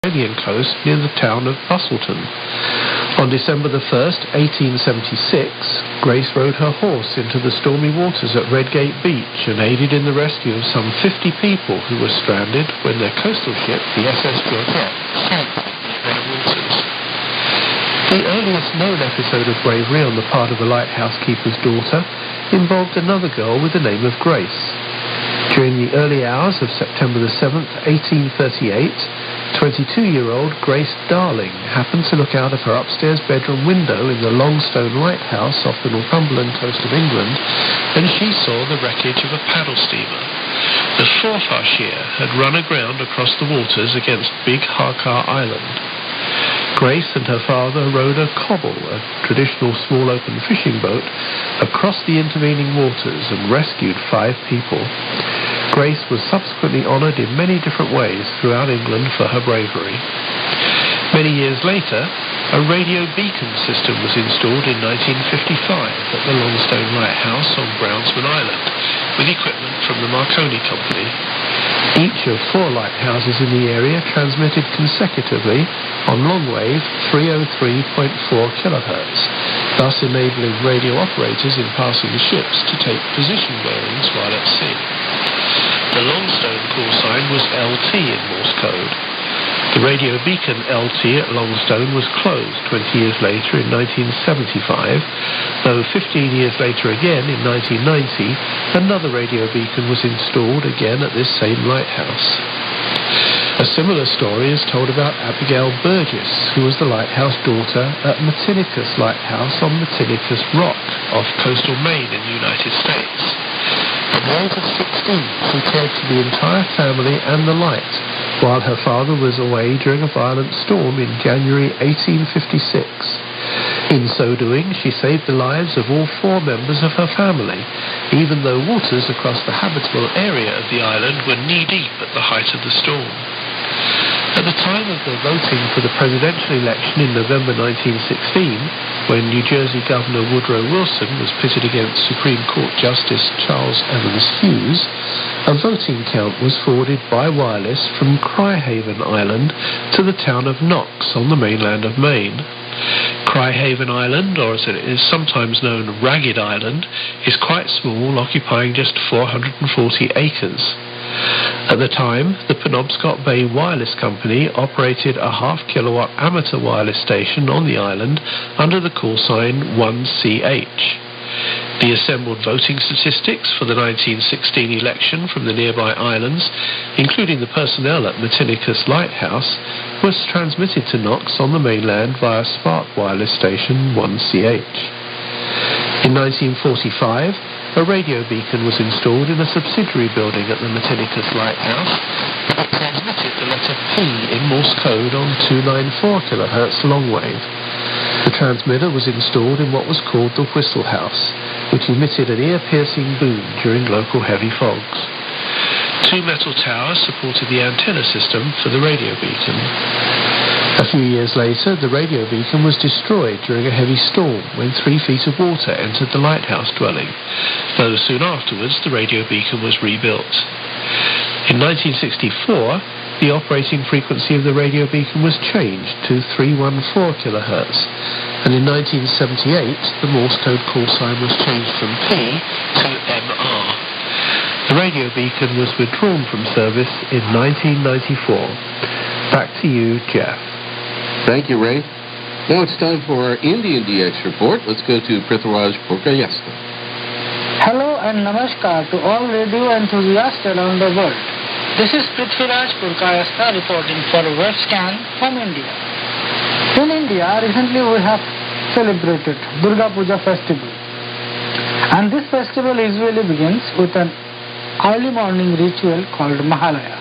Mediterranean coast near the town of Bustleton. On December the 1st, 1876, Grace rode her horse into the stormy waters at Redgate Beach and aided in the rescue of some 50 people who were stranded when their coastal ship, the SS Georgette, sank in their waters. The earliest known episode of bravery on the part of a lighthouse keeper's daughter involved another girl with the name of Grace. During the early hours of September the 7th, 1838, 22-year-old Grace Darling happened to look out of her upstairs bedroom window in the Longstone Lighthouse off the Northumberland coast of England, and she saw the wreckage of a paddle steamer. The Forfarshire had run aground across the waters against Big Harcar Island. Grace and her father rowed a cobble, a traditional small open fishing boat, across the intervening waters and rescued 5 people. Grace was subsequently honoured in many different ways throughout England for her bravery. Many years later, a radio beacon system was installed in 1955 at the Longstone Lighthouse on Brownsman Island, with equipment from the Marconi Company. Each of 4 lighthouses in the area transmitted consecutively on longwave 303.4 kHz, thus enabling radio operators in passing ships to take position bearings while at sea. The Longstone call sign was LT in Morse code. The radio beacon LT at Longstone was closed 20 years later in 1975, though 15 years later again in 1990, another radio beacon was installed again at this same lighthouse. A similar story is told about Abigail Burgess, who was the lighthouse daughter at Matinicus Lighthouse on Matinicus Rock off coastal Maine in the United States. At the age of 16, she cared for the entire family and the light, while her father was away during a violent storm in January 1856. In so doing, she saved the lives of all 4 members of her family, even though waters across the habitable area of the island were knee-deep at the height of the storm. At the time of the voting for the presidential election in November 1916, when New Jersey Governor Woodrow Wilson was pitted against Supreme Court Justice Charles Evans Hughes, a voting count was forwarded by wireless from Cryhaven Island to the town of Knox on the mainland of Maine. Cryhaven Island, or as it is sometimes known, Ragged Island, is quite small, occupying just 440 acres. At the time, the Penobscot Bay Wireless Company operated a half-kilowatt amateur wireless station on the island under the call sign 1CH. The assembled voting statistics for the 1916 election from the nearby islands, including the personnel at Matinicus Lighthouse, was transmitted to Knox on the mainland via Spark Wireless Station 1CH. In 1945, a radio beacon was installed in a subsidiary building at the Matinicus Lighthouse that transmitted the letter P in Morse code on 294 kHz longwave. The transmitter was installed in what was called the Whistle House, which emitted an ear-piercing boom during local heavy fogs. 2 metal towers supported the antenna system for the radio beacon. A few years later, the radio beacon was destroyed during a heavy storm when 3 feet of water entered the lighthouse dwelling, though soon afterwards the radio beacon was rebuilt. In 1964, the operating frequency of the radio beacon was changed to 314 kHz, and in 1978, the Morse code call sign was changed from P to MR. The radio beacon was withdrawn from service in 1994. Back to you, Jeff. Thank you, Ray. Now it's time for our Indian DX report. Let's go to Prithviraj Purkayastha. Hello and namaskar to all radio enthusiasts around the world. This is Prithviraj Purkayastha reporting for Wavescan from India. In India, recently we have celebrated Durga Puja festival. And this festival usually begins with an early morning ritual called Mahalaya.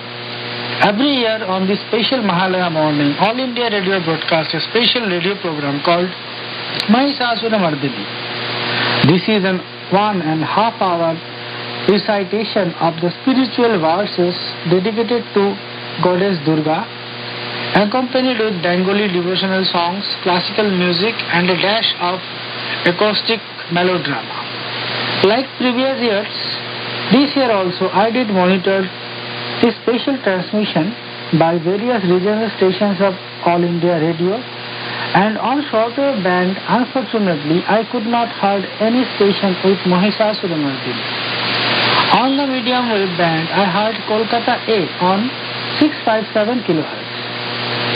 Every year on this special Mahalaya morning, All India Radio broadcasts a special radio program called Mahishasura Mardini. This is an 1.5 hour recitation of the spiritual verses dedicated to Goddess Durga, accompanied with Bengali devotional songs, classical music and a dash of acoustic melodrama. Like previous years, this year also I did monitor this special transmission by various regional stations of All India Radio, and on shortwave band, unfortunately, I could not heard any station with Mahishasuramardini. On the medium wave band, I heard Kolkata A on 657 kHz,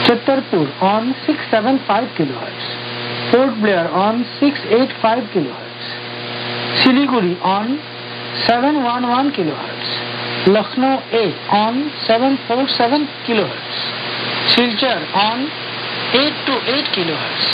Chhattarpur on 675 kHz, Port Blair on 685 kHz, Siliguri on 711 kHz, Lucknow A on 747 kHz, Silchar on 828 kHz.